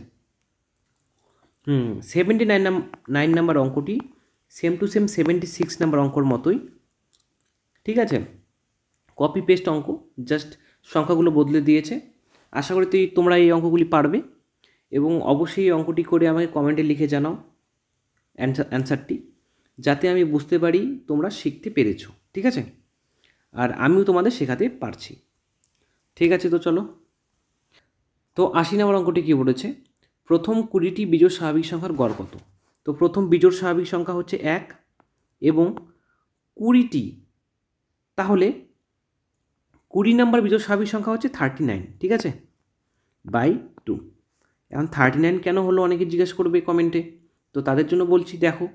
79 নাম্বার অঙ্কটি সেম টু সেম 76 নাম্বার অঙ্কর মতোই। ঠিক আছে, কপি পেস্ট অঙ্ক, জাস্ট সংখ্যাগুলো বদলে দিয়েছে। আশা করি তোমরা এই অঙ্কগুলি পারবে, এবং অবশ্যই এই অঙ্কটি করে আমাকে কমেন্টে লিখে জানাও অ্যান্সারটি, যাতে আমি বুঝতে পারি তোমরা শিখতে পেরেছো। ঠিক আছে, আর আমিও তোমাদের শেখাতে পারছি। ঠিক আছে, তো চলো। তো 80 নম্বর অঙ্কটি কী বলেছে, প্রথম 20টি বিজোড় স্বাভাবিক সংখ্যার গড় কত? তো প্রথম বিজোড় স্বাভাবিক সংখ্যা হচ্ছে 1, এবং 20টি, তাহলে 20 নম্বর বিজোড় স্বাভাবিক সংখ্যা হচ্ছে 39। ঠিক আছে, বাই 2। এখন 39 কেন হলো অনেকে জিজ্ঞেস করবে কমেন্টে, তো তাদের জন্য বলছি, দেখো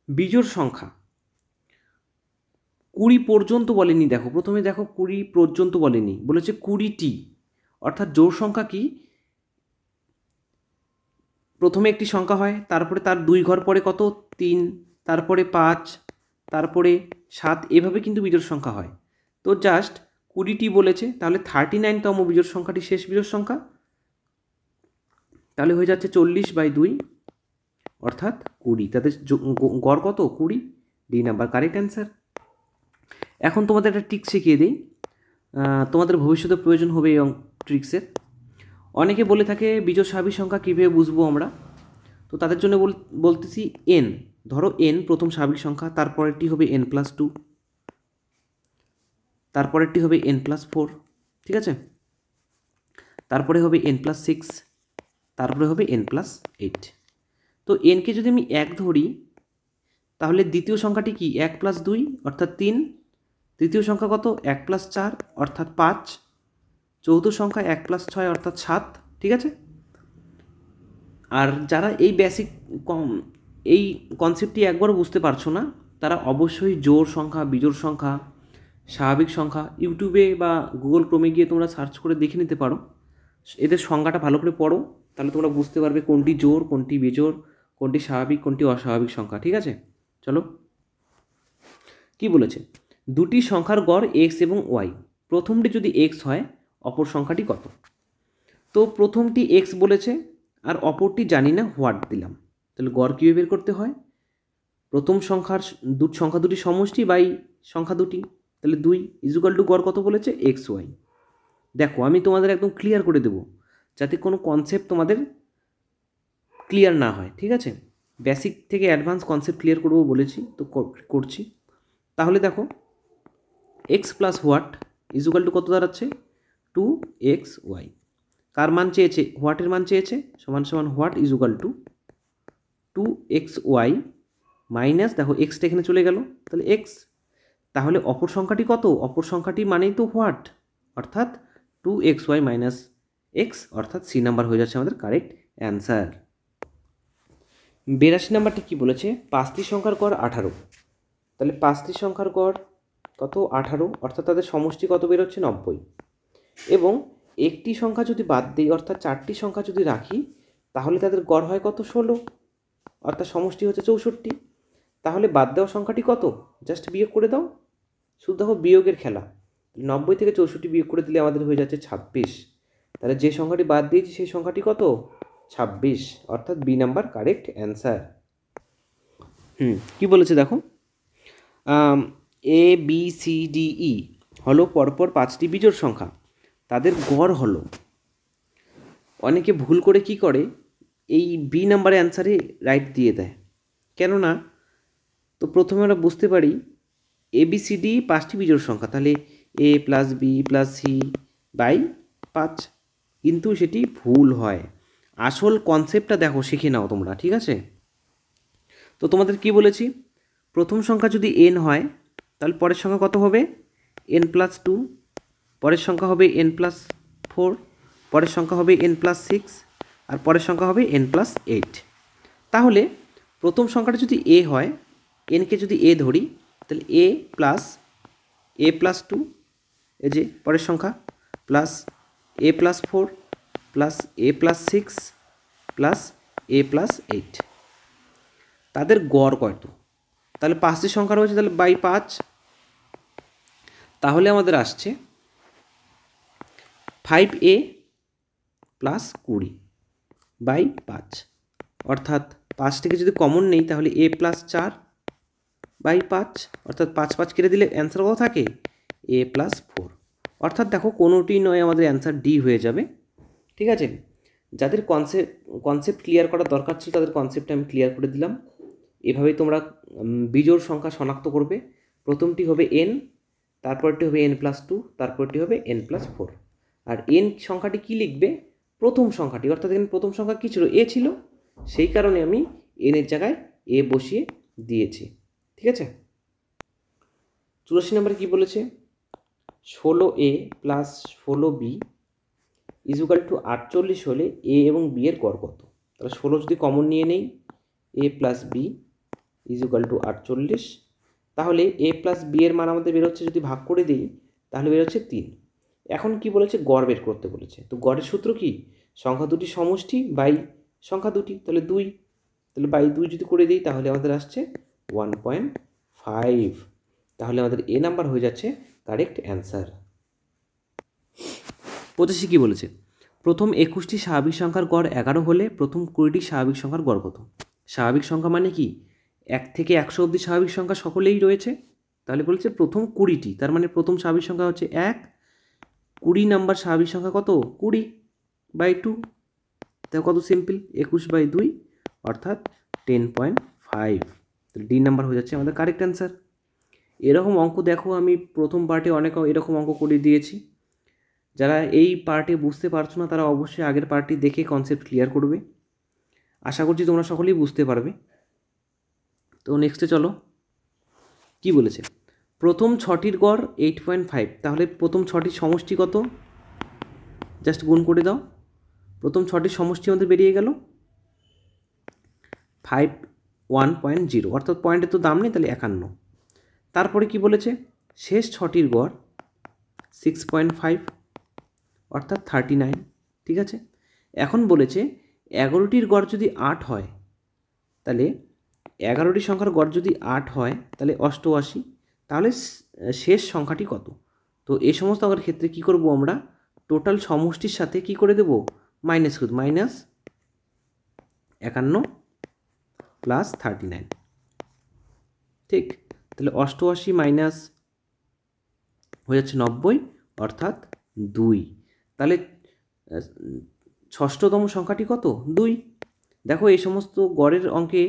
বিজোড় সংখ্যা 20 পর্যন্ত বলেনি। দেখো প্রথমে দেখো 20 পর্যন্ত বলেনি, বলেছে 20টি, অর্থাৎ জোড় সংখ্যা কি, প্রথমে একটি সংখ্যা হয়, তারপরে তার 2 ঘর পরে কত, 3, তারপরে 5, তারপরে 7, এভাবে কিন্তু বিজোড় সংখ্যা হয়। তো জাস্ট 20টি বলেছে, তাহলে 39তম বিজোড় সংখ্যাটি শেষ বিজোড় সংখ্যা, তাহলে হয়ে যাচ্ছে 40/2, অর্থাৎ 20। তাদের গড় কত? 20। D number correct answer. এখন তোমাদের একটা ট্রিক্স শিখিয়ে দিই, তোমাদের ভবিষ্যতে প্রয়োজন হবে এই ট্রিক্সের। অনেকে বলে থাকে বিজোড় স্বাভাবিক সংখ্যা কীভাবে বুঝবো আমরা, তো তাদের জন্য বলতেছি n। ধরো n প্রথম স্বাভাবিক সংখ্যা, তারপরেরটি হবে n+2, তারপরেরটি হবে n+4। ঠিক আছে, তারপরে হবে n+6, তারপরে হবে n+8। তো nকে যদি আমি 1 ধরি, তাহলে দ্বিতীয় সংখ্যাটি কি 1+2 অর্থাৎ 3, তৃতীয় সংখ্যা কত 1+4 অর্থাৎ 5, চৌথ সংখ্যা 1+6 অর্থাৎ 7। ঠিক আছে, আর যারা এই বেসিক এই কনসেপ্টটি একবারও বুঝতে পারছো না, তারা অবশ্যই জোড় সংখ্যা, বিজোড় সংখ্যা, স্বাভাবিক সংখ্যা ইউটিউবে বা গুগল ক্রোমে গিয়ে তোমরা সার্চ করে দেখে নিতে পারো। এদের সংজ্ঞাটা ভালো করে পড়ো, তাহলে তোমরা বুঝতে পারবে কোনটি জোড়, কোনটি বিজোড়, কোনটি স্বাভাবিক, কোনটি অস্বাভাবিক সংখ্যা। ঠিক আছে, চলো কি বলেছে, দুটি সংখ্যার গড় x এবং y, প্রথমটি যদি x হয় অপর সংখ্যাটি কত? তো প্রথমটি x বলেছে, আর অপরটি জানি না, হোয়াট দিলাম। তাহলে গড় কীভাবে বের করতে হয়, প্রথম সংখ্যা দুটি সমষ্টি বাই সংখ্যা দুটি, তাহলে 2 = গড় কত বলেছে, xy। দেখো আমি তোমাদের একদম ক্লিয়ার করে দেবো, যাতে কোনো কনসেপ্ট তোমাদের ক্লিয়ার না হয়। ঠিক আছে, বেসিক থেকে অ্যাডভান্স কনসেপ্ট ক্লিয়ার করবো বলেছি, তো করছি। তাহলে দেখো x প্লাস হোয়াট = কত দাঁড়াচ্ছে, 2xy। কার মান চেয়েছে, হোয়াটের মান চেয়েছে, সমান সমান হোয়াট = 2xy মাইনাস, দেখো এক্সটা এখানে চলে গেল, তাহলে x। তাহলে অপর সংখ্যাটি কত, অপর সংখ্যাটি মানেই তো হোয়াট, অর্থাৎ 2xy মাইনাস x, অর্থাৎ সি নাম্বার হয়ে যাচ্ছে আমাদের কারেক্ট অ্যান্সার। 82 নাম্বারটি কী বলেছে, 5টি সংখ্যার গড় 18। তাহলে 5টি সংখ্যার গড় কত, 18, অর্থাৎ তাদের সমষ্টি কত বেরোচ্ছে, 90। এবং একটি সংখ্যা যদি বাদ দিই, অর্থাৎ 4টি সংখ্যা যদি রাখি, তাহলে তাদের গড় হয় কত, 16, অর্থাৎ সমষ্টি হচ্ছে 64। তাহলে বাদ দেওয়া সংখ্যাটি কত, জাস্ট বিয়োগ করে দাও, শুধু দেখো বিয়োগের খেলা। 90 থেকে 64 বিয়োগ করে দিলে আমাদের হয়ে যাচ্ছে 26। তাহলে যে সংখ্যাটি বাদ দিয়েছি সেই সংখ্যাটি কত, 26, অর্থাৎ বি নাম্বার কারেক্ট অ্যান্সার। কি বলেছে দেখো, ABCDE হলো পরপর 5টি বিজোড় সংখ্যা, তাদের গড় হলো। অনেকে ভুল করে কি করে, এই বি নাম্বারে অ্যান্সারে রাইট দিয়ে দেয়, কেননা তো প্রথমে আমরা বুঝতে পারি ABCD 5টি বিজোড় সংখ্যা, তাহলে A plus B plus C by 5, কিন্তু সেটি ভুল হয়। আসল কনসেপ্টটা দেখো, শিখে নাও তোমরা, ঠিক আছে? তো তোমাদের কি বলেছি, প্রথম সংখ্যা যদি n হয় তাহলে পরের সংখ্যা কত হবে, n+2, পরের সংখ্যা হবে n+4, পরের সংখ্যা হবে n+6, আর পরের সংখ্যা হবে n+8। তাহলে প্রথম সংখ্যাটা যদি a হয়, nকে যদি a ধরি, তাহলে a+2, এই যে পরের সংখ্যা, plus a+4 plus a+6 plus a+8, তাদের গড় কত? তাহলে 5টি সংখ্যা রয়েছে, তাহলে বাই 5, তাহলে আমাদের আসছে 5a প্লাস 20 বাই 5, অর্থাৎ 5 থেকে যদি কমন নেই তাহলে a+4 বাই 5, অর্থাৎ 5 কেটে দিলে অ্যান্সার কত থাকে, a+4। অর্থাৎ দেখো কোনোটি নয়, আমাদের অ্যান্সার ডি হয়ে যাবে, ঠিক আছে? যাদের কনসেপ্ট ক্লিয়ার করার দরকার ছিল তাদের কনসেপ্টটা আমি ক্লিয়ার করে দিলাম। এভাবেই তোমরা বিজোড় সংখ্যা শনাক্ত করবে। প্রথমটি হবে n, তারপরটি হবে n+2, তারপরটি হবে n+4। আর n সংখ্যাটি কি লিখবে, প্রথম সংখ্যাটি, অর্থাৎ এখানে প্রথম সংখ্যা কী ছিল, a ছিল, সেই কারণে আমি n এর জায়গায় a বসিয়ে দিয়েছি, ঠিক আছে? 84 নম্বরে কী বলেছে, 16a plus 16b equal to 48 হলে a এবং b এর গড় কত? তাহলে 16 যদি কমন নিয়ে নেই, a plus B is equal to 48, তাহলে a প্লাস বি এর মান আমাদের বেরোচ্ছে, যদি ভাগ করে দিই তাহলে বেরোচ্ছে 3। এখন কি বলেছে, গড় বের করতে বলেছে। তো গড়ের সূত্র কি, সংখ্যা দুটি সমষ্টি বাই সংখ্যা দুটি, তাহলে 2, তাহলে বাই 2 যদি করে দিই তাহলে আমাদের আসছে 1.5, তাহলে আমাদের এ নাম্বার হয়ে যাচ্ছে কারেক্ট অ্যান্সার। 85 কি বলেছে, প্রথম 21টি স্বাভাবিক সংখ্যার গড় 11 হলে প্রথম 20টি স্বাভাবিক সংখ্যার গড় কত? স্বাভাবিক সংখ্যা মানে কি, 1 থেকে 100 অবধি স্বাভাবিক সংখ্যা সকলেই রয়েছে, তাহলে বলেছে প্রথম 20টি, তার মানে প্রথম স্বাভাবিক সংখ্যা হচ্ছে 1, 20 নাম্বার স্বাভাবিক সংখ্যা কত, 20 বাই 2, তাহলে কত সিম্পল, 21/2, অর্থাৎ 10.5, তাহলে ডি নাম্বার হয়ে যাচ্ছে আমাদের কারেক্ট অ্যান্সার। এরকম অঙ্ক দেখো আমি প্রথম পার্টে অনেক এরকম অঙ্ক করে দিয়েছি। যারা এই পার্টে বুঝতে পারছো না তারা অবশ্যই আগের পার্টটি দেখে কনসেপ্ট ক্লিয়ার করবে। আশা করছি তোমরা সকলেই বুঝতে পারবে। তো নেক্সটে চলো, কি বলেছে, প্রথম 6টির গড় 8.5, তাহলে প্রথম 6টির সমষ্টি কত, জাস্ট গুণ করে দাও। প্রথম 6টির সমষ্টি আমাদের বেরিয়ে গেল 51.0, অর্থাৎ পয়েন্টের তো দাম নেই, তাহলে 51। তারপরে কি বলেছে, শেষ 6টির গড় 6.5, অর্থাৎ 39, ঠিক আছে? এখন বলেছে 11টির গড় যদি 8 হয়, তাহলে 11টি সংখ্যার গড় যদি 8 হয় তাহলে 88, তাহলে শেষ সংখ্যাটি কত? তো এই সমস্ত অঙ্কের ক্ষেত্রে কি করব আমরা, টোটাল সমষ্টির সাথে কি করে দেব, মাইনাস করব, -51 প্লাস 39, ঠিক? তাহলে 88 মাইনাস হয়ে যাচ্ছে 90, অর্থাৎ 2। তাহলে ষষ্ঠতম সংখ্যাটি কত, 2। দেখো এই সমস্ত গড়ের অঙ্কে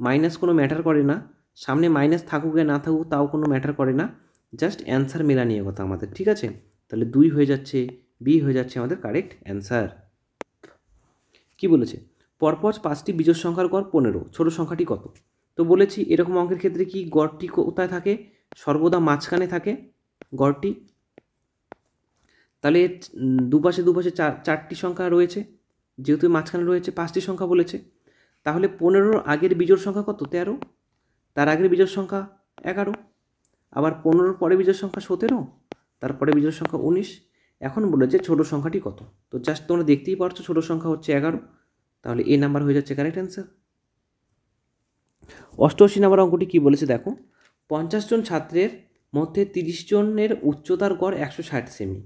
মাইনাস কোনো ম্যাটার করে না, সামনে মাইনাস থাকুক না থাকুক তাও কোনো ম্যাটার করে না, জাস্ট অ্যান্সার মেলা নিয়ে কথা আমাদের, ঠিক আছে? তাহলে 2 হয়ে যাচ্ছে, বি হয়ে যাচ্ছে আমাদের কারেক্ট অ্যান্সার। কি বলেছে, পরপর 5টি বিজোড় সংখ্যার গড় 15, ছোট সংখ্যাটি কত? তো বলেছি এরকম অঙ্কের ক্ষেত্রে কি গড়টি কোথায় থাকে, সর্বদা মাঝখানে থাকে গড়টি। তাহলে দুপাশে 4টি সংখ্যা রয়েছে, যেহেতু মাঝখানে রয়েছে 5টি সংখ্যা বলেছে, তাহলে 15 আগের বিজোড় সংখ্যা কত, 13, তার আগের বিজোড় সংখ্যা 11, আবার 15 পরে বিজোড় সংখ্যা 17, তারপরে বিজোড় সংখ্যা 19। এখন বলেছে ছোট সংখ্যাটি কত, তো জাস্ট তোমরা দেখতেই পারছো ছোট সংখ্যা হচ্ছে 11, তাহলে এ নাম্বার হয়ে যাচ্ছে কারেক্ট অ্যান্সার। 88 নাম্বার অঙ্কটি কি বলেছে দেখো, 50 জন ছাত্রের মধ্যে 30 জনের উচ্চতার গড় 160 সেমি,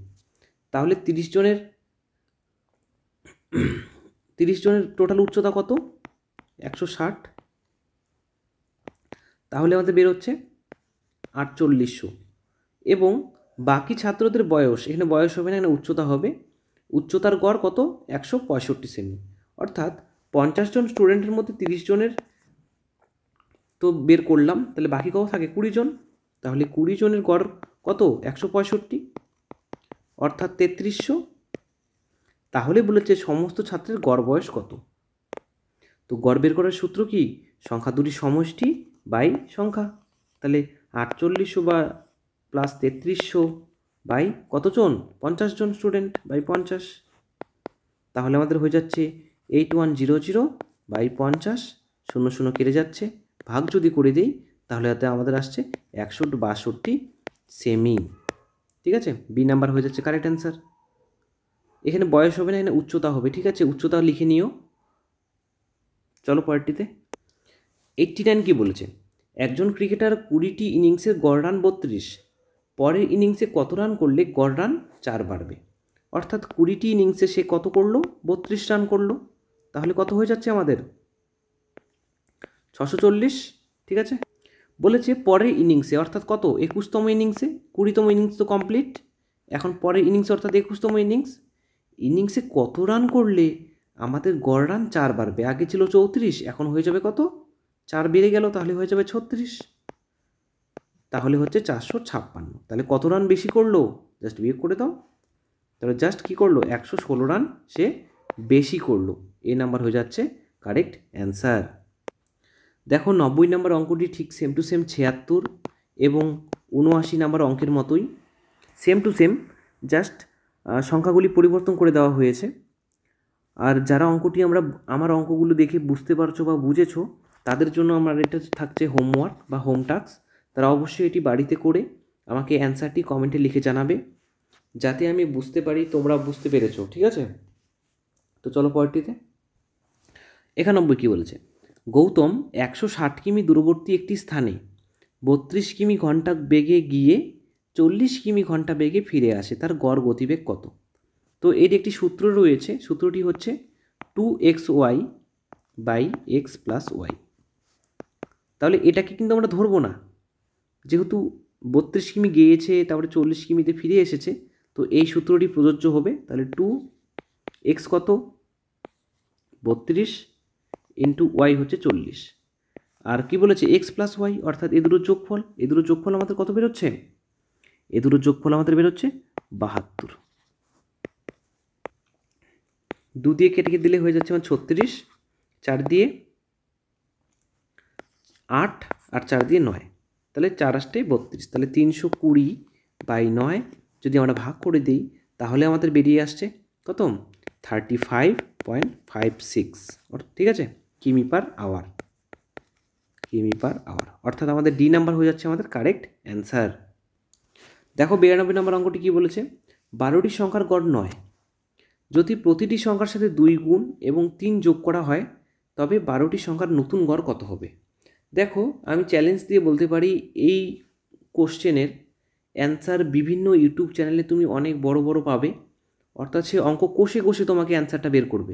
তাহলে 30 জনের টোটাল উচ্চতা কত, 160, তাহলে আমাদের বেরোচ্ছে 4800, এবং বাকি ছাত্রদের বয়স, এখানে বয়স হবে না, এখানে উচ্চতা হবে, উচ্চতার গড় কত, 165 সেমি, অর্থাৎ 50 জন স্টুডেন্টের মধ্যে 30 জনের তো বের করলাম, তাহলে বাকি কত থাকে 20 জন। তাহলে 20 জনের গড় কত 165, অর্থাৎ 3300। তাহলে বলেছে সমস্ত ছাত্রের গড় বয়স কত। তো গড় বের করার সূত্র কি, সংখ্যা দুটির সমষ্টি বাই সংখ্যা। তাহলে 4800 বা প্লাস 3300 বাই কতজন, 50 জন স্টুডেন্ট বাই 50। তাহলে আমাদের হয়ে যাচ্ছে 8100 বাই 50, 00 কেটে যাচ্ছে, ভাগ যদি করে দিই তাহলে আমাদের আসছে 162 সেমি। ঠিক আছে, বি নাম্বার হয়ে যাচ্ছে কারেক্ট অ্যান্সার। এখানে বয়স হবে না, এখানে উচ্চতা হবে। ঠিক আছে, উচ্চতা লিখে নিও। চলো পরেরটিতে। 89 কি বলেছে, একজন ক্রিকেটার 20টি ইনিংসের গড় রান 32, পরের ইনিংসে কত রান করলে গড় রান 4 বাড়বে। অর্থাৎ 20টি ইনিংসে সে কত করলো, 32 রান করলো। তাহলে কত হয়ে যাচ্ছে আমাদের 640। ঠিক আছে, বলেছে পরের ইনিংসে অর্থাৎ কত 21তম ইনিংসে, 20তম ইনিংস তো কমপ্লিট, এখন পরের ইনিংস অর্থাৎ 21তম ইনিংসে কত রান করলে আমাদের গড় রান 4 বাড়বে। আগে ছিল 34, এখন হয়ে যাবে কত 4 বেড়ে গেল, তাহলে হয়ে যাবে 36, তাহলে হচ্ছে 456। তাহলে কত রান বেশি করলো, জাস্ট বিয়োগ করে দাও। তাহলে জাস্ট কি করলো 116 রান সে বেশি করলো। এই নাম্বার হয়ে যাচ্ছে কারেক্ট অ্যান্সার। দেখো 90 নম্বর অঙ্কটি ঠিক সেম টু সেম 76 এবং 79 নম্বর অঙ্কের মতোই সেম টু সেম, জাস্ট সংখ্যাগুলি পরিবর্তন করে দেওয়া হয়েছে। আর যারা অঙ্কটি আমার অঙ্কগুলো দেখে বুঝতে পারছো বা বুঝেছো, তাদের জন্য আমার এটা থাকছে হোমওয়ার্ক বা হোম টাস্ক। তারা অবশ্যই এটি বাড়িতে করে আমাকে অ্যান্সারটি কমেন্টে লিখে জানাবে, যাতে আমি বুঝতে পারি তোমরা বুঝতে পেরেছো। ঠিক আছে, তো চলো পরেরটিতে। 91 কী বলেছে, গৌতম 160 কিমি দূরবর্তী একটি স্থানে 32 কিমি ঘন্টা বেগে গিয়ে 40 কিমি ঘন্টা বেগে ফিরে আসে, তার গড় গতিবেগ কত। তো এর একটি সূত্র রয়েছে, সূত্রটি হচ্ছে 2xy by x plus Y. তাহলে এটাকে কিন্তু আমরা ধরবো না, যেহেতু 32 কিমি গিয়েছে তারপরে 40 কিমিতে ফিরে এসেছে, তো এই সূত্রটি প্রযোজ্য হবে। তাহলে 2x কত 32 ইন্টু ওয়াই হচ্ছে 40, আর কি বলেছে এক্স প্লাস ওয়াই, অর্থাৎ এ দুটোর যোগফল। এ দুটোর যোগফল আমাদের কত বেরোচ্ছে, এ দুটোর যোগফল আমাদের বেরোচ্ছে 72। 2 দিয়ে কেটে দিলে হয়ে যাচ্ছে আমার 36, 4 দিয়ে 8 আর 4 দিয়ে 9, তাহলে 4 আসতে 32। তাহলে 320 বাই 9 যদি আমরা ভাগ করে দিই তাহলে আমাদের বেরিয়ে আসছে কত 35.56। ঠিক আছে, কিমি পার আওয়ার, কিমি পার আওয়ার, অর্থাৎ আমাদের ডি নাম্বার হয়ে যাচ্ছে আমাদের কারেক্ট অ্যান্সার। দেখো 92 নম্বর অঙ্কটি কী বলেছে, 12টি সংখ্যার গড় 9, যদি প্রতিটি সংখ্যার সাথে 2 গুণ এবং 3 যোগ করা হয় তবে 12টি সংখ্যার নতুন গড় কত হবে। দেখো আমি চ্যালেঞ্জ দিয়ে বলতে পারি এই কোশ্চেনের অ্যান্সার বিভিন্ন ইউটিউব চ্যানেলে তুমি অনেক বড় বড় পাবে, অর্থাৎ সে অঙ্ক কষে কষে তোমাকে অ্যান্সারটা বের করবে।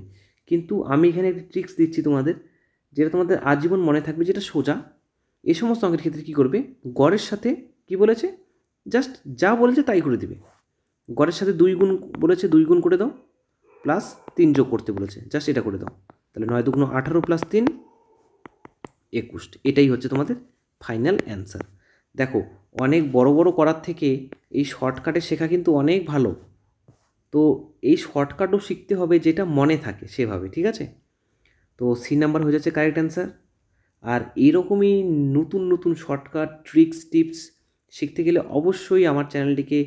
কিন্তু আমি এখানে একটি ট্রিক্স দিচ্ছি তোমাদের, যেটা তোমাদের আজীবন মনে থাকবে, যেটা সোজা। এই সমস্ত অঙ্কের ক্ষেত্রে কী করবে, গড়ের সাথে কি বলেছে জাস্ট যা বলেছে তাই করে দেবে। গড়ের সাথে 2 গুণ বলেছে, 2 গুণ করে দাও, প্লাস 3 যোগ করতে বলেছে, জাস্ট এটা করে দাও। তাহলে 9 দুগুণ 18 প্লাস 3 21, এটাই হচ্ছে তোমাদের ফাইনাল অ্যান্সার। দেখো অনেক বড় বড় করার থেকে এই শর্টকাটে শেখা কিন্তু অনেক ভালো। তো এই শর্টকাটও শিখতে হবে যেটা মনে থাকে সেভাবে। ঠিক আছে, তো সি নাম্বার হয়ে যাচ্ছে কারেক্ট অ্যান্সার। আর এইরকমই নতুন নতুন শর্টকাট ট্রিক্স টিপস শিখতে গেলে অবশ্যই আমার চ্যানেলটিকে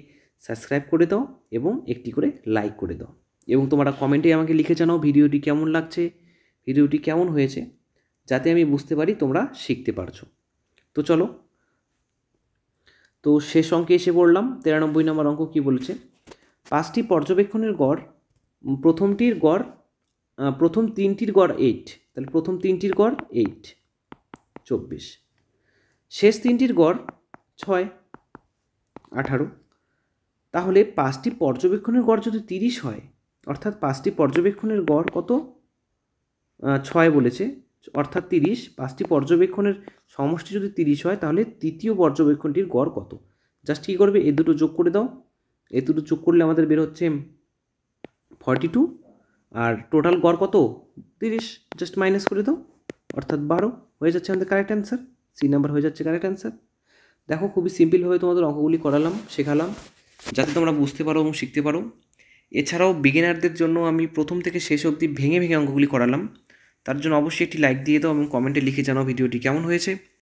সাবস্ক্রাইব করে দাও এবং একটি করে লাইক করে দাও, এবং তোমরা কমেন্টে আমাকে লিখে জানাও ভিডিওটি কেমন লাগছে, ভিডিওটি কেমন হয়েছে, যাতে আমি বুঝতে পারি তোমরা শিখতে পারছো। তো চলো, তো শেষ অঙ্কে এসে পড়লাম। 93 নম্বর অঙ্ক কী বলেছে, 5টি পর্যবেক্ষণের গড়, প্রথম 3টির গড় 8, তাহলে প্রথম 3টির গড় 8 24, শেষ 3টির গড় 6 18। তাহলে 5টি পর্যবেক্ষণের গড় যদি 30 হয়, অর্থাৎ 5টি পর্যবেক্ষণের গড় কত 6 বলেছে, অর্থাৎ 30, 5টি পর্যবেক্ষণের সমষ্টি যদি 30 হয় তাহলে তৃতীয় পর্যবেক্ষণটির গড় কত। জাস্ট কী করবে, এ দুটো যোগ করে দাও, এ দুটো যোগ করলে আমাদের বের হচ্ছে 42, আর টোটাল গড় কত 30, জাস্ট মাইনাস করে দাও, অর্থাৎ 12 হয়ে যাচ্ছে আমাদের কারেক্ট অ্যান্সার সি নাম্বার হয়ে যাচ্ছে কারেক্ট অ্যান্সার। দেখো খুবই সিম্পলভাবে তোমাদের অঙ্কগুলি শেখালাম যাতে তোমরা বুঝতে পারো এবং শিখতে পারো। এছাড়াও বিগিনারদের জন্য আমি প্রথম থেকে শেষ অবধি ভেঙে অঙ্কগুলি করালাম। তার জন্য অবশ্যই একটি লাইক দিয়ে দাও এবং কমেন্টে লিখে জানাও ভিডিওটি কেমন হয়েছে।